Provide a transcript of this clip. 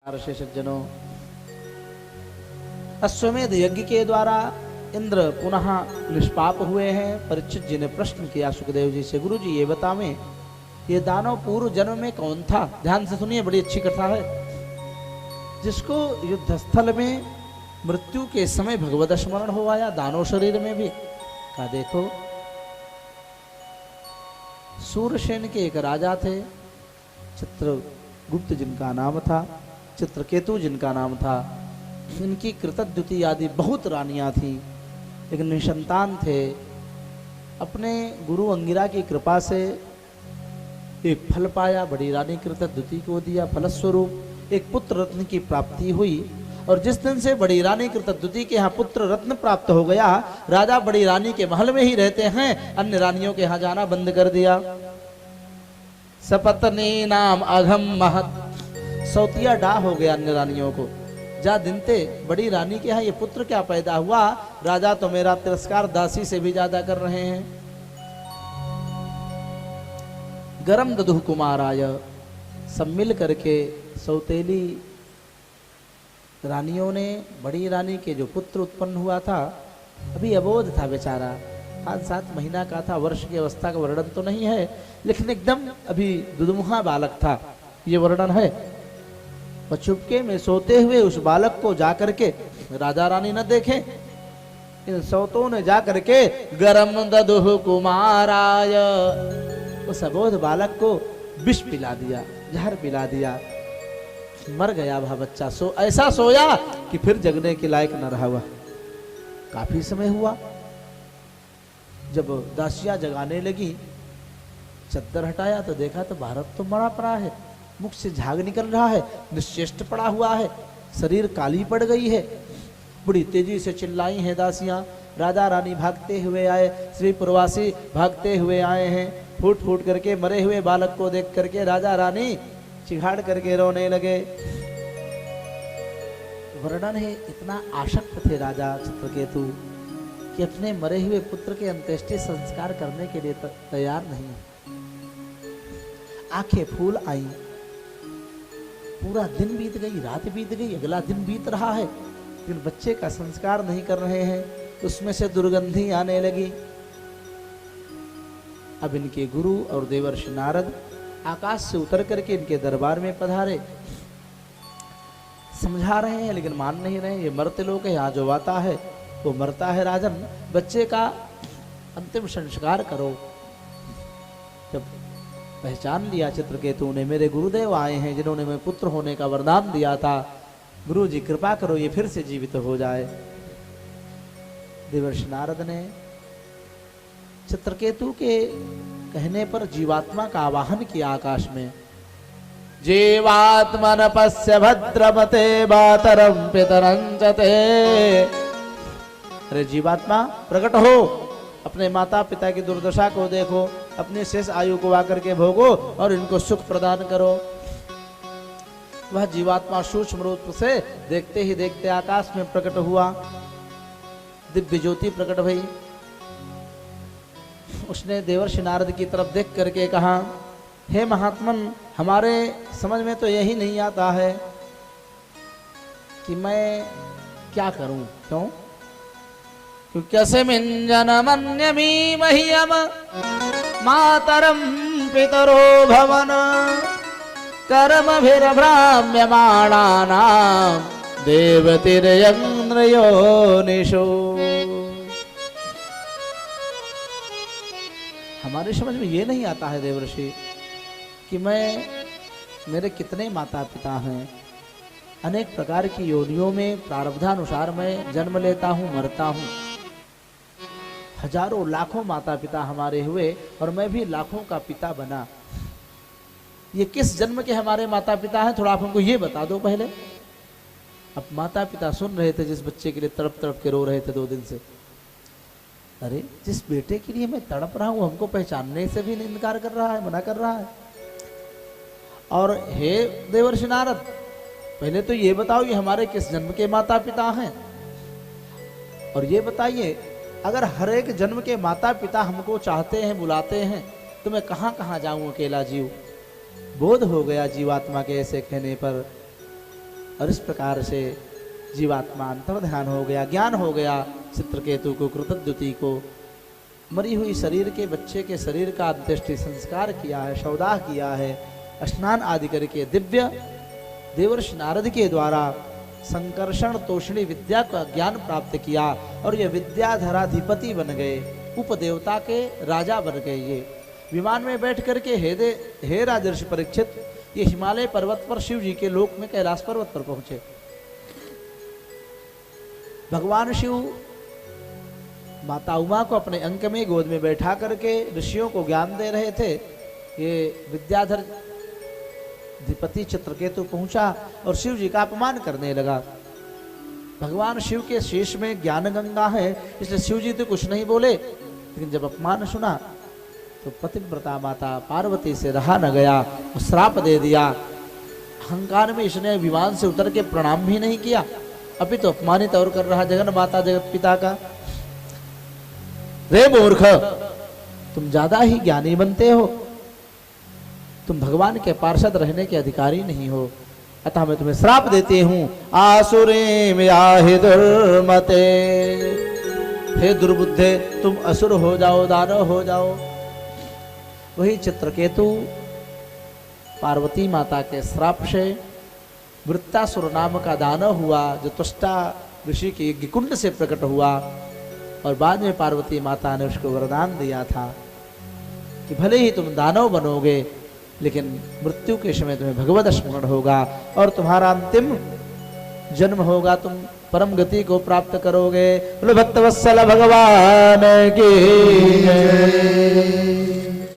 ऋषि सज्जनों, अश्वमेध यज्ञ के द्वारा इंद्र पुनः निष्पाप हुए हैं। परीक्षित जी ने प्रश्न किया सुखदेव जी से, गुरु जी ये बतावें ये दानव पूर्व जन्म में कौन था? ध्यान से सुनिए, बड़ी अच्छी कथा है। जिसको युद्ध स्थल में मृत्यु के समय भगवत स्मरण हो आया, दानव शरीर में भी। कहा देखो, सूरसेन के एक राजा थे, चित्रगुप्त जिनका नाम था, चित्रकेतु जिनका नाम था। इनकी कृतद्युति आदि बहुत रानियां थी, लेकिन निसंतान थे। अपने गुरु अंगिरा की कृपा से एक फल पाया, बड़ी रानी कृतद्युति को दिया। फलस्वरूप एक पुत्र रत्न की प्राप्ति हुई। और जिस दिन से बड़ी रानी कृतद्युति के यहाँ पुत्र रत्न प्राप्त हो गया, राजा बड़ी रानी के महल में ही रहते हैं, अन्य रानियों के यहाँ जाना बंद कर दिया। सपत्नी नाम अघम महत, सौतिया डा हो गया अन्य रानियों को। जा दिनते बड़ी रानी के यहाँ ये पुत्र क्या पैदा हुआ, राजा तो मेरा तिरस्कार दासी से भी ज्यादा कर रहे हैं। गरम दधु कुमाराय, सब मिल करके सौतेली रानियों ने बड़ी रानी के जो पुत्र उत्पन्न हुआ था, अभी अबोध था बेचारा, 5-7 महीना का था, वर्ष की अवस्था का वर्णन तो नहीं है, लेकिन एकदम अभी दुधमुहा बालक था, ये वर्णन है। और चुपके में सोते हुए उस बालक को जाकर के राजा रानी न देखें, इन सौतों ने जाकर के गरम दधु कुमाराय, उस अबोध बालक को विष पिला दिया, जहर पिला दिया। मर गया वह बच्चा, ऐसा सोया कि फिर जगने के लायक न रहा हुआ। काफी समय हुआ, जब दासियां जगाने लगी, चद्दर हटाया तो देखा तो भारत तो मरा पड़ा है, मुख से झाग निकल रहा है, निश्चेष्ट पड़ा हुआ है, शरीर काली पड़ गई है। बड़ी तेजी से चिल्लाई हैं दासियां। राजा रानी भागते हुए आए, श्री पुरवासी भागते हुए आए हैं। फूट फूट करके मरे हुए बालक को देख करके राजा रानी चिघाड़ करके रोने लगे। वर्णन है, इतना आसक्त थे राजा चित्रकेतु कि अपने मरे हुए पुत्र के अंत्येष्टि संस्कार करने के लिए तैयार नहीं। आंखें फूल आई, पूरा दिन बीत गई, रात बीत गई, अगला दिन बीत रहा है, लेकिन बच्चे का संस्कार नहीं कर रहे हैं। उसमें से दुर्गंधी आने लगी। अब इनके गुरु और देवर्षि नारद आकाश से उतर करके इनके दरबार में पधारे। समझा रहे हैं लेकिन मान नहीं रहे, ये मरते लोग है, यहाँ जो आता है वो मरता है। राजन, बच्चे का अंतिम संस्कार करो। जब पहचान लिया चित्रकेतु ने, मेरे गुरुदेव आए हैं जिन्होंने मैं पुत्र होने का वरदान दिया था, गुरु जी कृपा करो ये फिर से जीवित हो जाए। देवर्षि नारद ने चित्रकेतु के कहने पर जीवात्मा का आवाहन किया आकाश में। जीवात्मन पश्य भद्रमते बातरम पितरंचते, अरे जीवात्मा प्रकट हो, अपने माता पिता की दुर्दशा को देखो, अपनी शेष आयु को आकर के भोगो और इनको सुख प्रदान करो। वह जीवात्मा सूक्ष्म रूप से देखते ही देखते आकाश में प्रकट हुआ, दिव्य ज्योति प्रकट भई। उसने देवर्षि नारद की तरफ देख करके कहा, हे महात्मन, हमारे समझ में तो यही नहीं आता है कि मैं क्या करूं। क्यों? क्योंकि जनमन्यमी मह्यम मातरम पितरो भवन कर्मभिर्भ्राम्यमाणानां देवतिर्यन्द्रयोनिषु। हमारी समझ में ये नहीं आता है देवर्षि कि मेरे कितने माता पिता हैं, अनेक प्रकार की योनियों में प्रारब्धानुसार मैं जन्म लेता हूँ, मरता हूँ। हजारों लाखों माता पिता हमारे हुए और मैं भी लाखों का पिता बना। ये किस जन्म के हमारे माता पिता हैं, थोड़ा आप हमको ये बता दो पहले। अब माता पिता सुन रहे थे जिस बच्चे के लिए तड़प तड़प के रो रहे थे 2 दिन से। अरे जिस बेटे के लिए मैं तड़प रहा हूं, हमको पहचानने से भी इनकार कर रहा है, मना कर रहा है। और हे देवर्षि नारद, पहले तो ये बताओ ये हमारे किस जन्म के माता पिता हैं, और ये बताइए अगर हर एक जन्म के माता पिता हमको चाहते हैं, बुलाते हैं, तो मैं कहाँ कहाँ जाऊं अकेला जीव। बोध हो गया जीवात्मा के ऐसे कहने पर और इस प्रकार से जीवात्मा अंतर ध्यान हो गया, ज्ञान हो गया चित्रकेतु को, कृतद्युति को। मरी हुई शरीर के बच्चे के शरीर का अंत्येष्टि संस्कार किया है, शवदाह किया है, स्नान आदि करके दिव्य देवर्षि नारद के द्वारा संकर्षण तोषणी विद्या का ज्ञान प्राप्त किया और ये विद्याधराधिपति बन गए, उपदेवता के राजा बन गए। ये विमान में बैठ करके हे राजर्षि परीक्षित, ये हिमालय पर्वत पर शिव जी के लोक में कैलाश पर्वत पर पहुंचे। भगवान शिव माता उमा को अपने अंक में गोद में बैठा करके ऋषियों को ज्ञान दे रहे थे। ये विद्याधर अधिपति चित्रकेतु पहुंचा और शिव जी का अपमान करने लगा। भगवान शिव के शीश में ज्ञान गंगा है, इसलिए शिव जी तो कुछ नहीं बोले, लेकिन जब अपमान सुना तो पतिव्रता माता पार्वती से रहा न गया, श्राप दे दिया। अहंकार में इसने विमान से उतर के प्रणाम भी नहीं किया, अभी तो अपमानित और कर रहा जगन माता जगत पिता का। रे मूर्ख, तुम ज्यादा ही ज्ञानी बनते हो, तुम भगवान के पार्षद रहने के अधिकारी नहीं हो, अतः मैं तुम्हें श्राप देती हूं। आसुरे में आहे दुर्मते, हे दुर्बुद्धे, तुम असुर हो जाओ, दानव हो जाओ। वही चित्रकेतु पार्वती माता के श्राप से वृत्तासुर नाम का दानव हुआ, जो त्वष्टा ऋषि के यज्ञकुंड से प्रकट हुआ। और बाद में पार्वती माता ने उसको वरदान दिया था कि भले ही तुम दानव बनोगे, लेकिन मृत्यु के समय तुम्हें भगवत स्मरण होगा और तुम्हारा अंतिम जन्म होगा, तुम परम गति को प्राप्त करोगे। बोलो भक्तवत्सल भगवान की जय।